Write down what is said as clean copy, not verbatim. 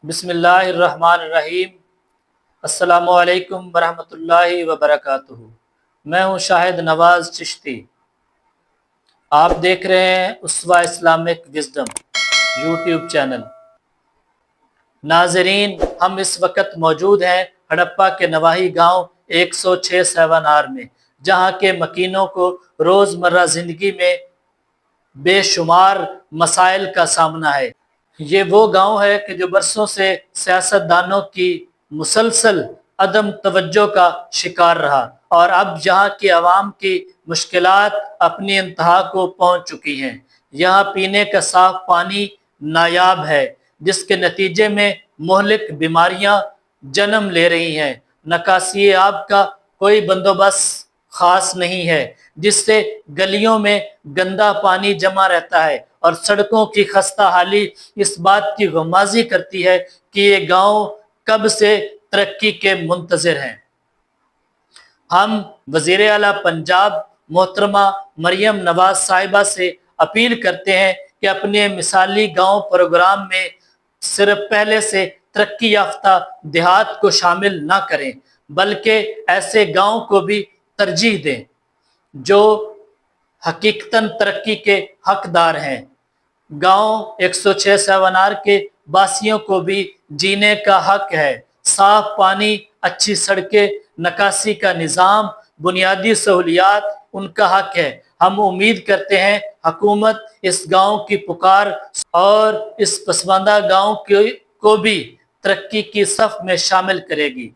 بسم اللہ الرحمن الرحیم۔ السلام علیکم ورحمۃ اللہ وبرکاتہ۔ میں ہوں شاہد نواز چشتی۔ آپ دیکھ رہے ہیں اسوہ اسلامک وزڈم یوٹیوب چینل۔ ناظرین، ہم اس وقت موجود ہیں ہڑپا کے نواحی گاؤں 106 7R میں، جہاں کے مکینوں کو روزمرہ زندگی میں بے شمار مسائل کا سامنا ہے۔ یہ وہ گاؤں ہے کہ جو برسوں سے سیاستدانوں کی مسلسل عدم توجہ کا شکار رہا، اور اب یہاں کی عوام کی مشکلات اپنی انتہا کو پہنچ چکی ہیں۔ یہاں پینے کا صاف پانی نایاب ہے، جس کے نتیجے میں مہلک بیماریاں جنم لے رہی ہیں۔ نکاسی آب کا کوئی بندوبست خاص نہیں ہے، جس سے گلیوں میں گندا پانی جمع رہتا ہے، اور سڑکوں کی خستہ حالی اس بات کی غمازی کرتی ہے کہ یہ گاؤں کب سے ترقی کے منتظر ہیں۔ ہم وزیر اعلیٰ پنجاب محترمہ مریم نواز صاحبہ سے اپیل کرتے ہیں کہ اپنے مثالی گاؤں پروگرام میں صرف پہلے سے ترقی یافتہ دیہات کو شامل نہ کریں، بلکہ ایسے گاؤں کو بھی ترجیح دیں جو حقیقتاً ترقی کے حقدار ہیں۔ گاؤں 106 7R کے باسیوں کو بھی جینے کا حق ہے۔ صاف پانی، اچھی سڑکیں، نکاسی کا نظام، بنیادی سہولیات ان کا حق ہے۔ ہم امید کرتے ہیں حکومت اس گاؤں کی پکار اور اس پسماندہ گاؤں کو بھی ترقی کی صف میں شامل کرے گی۔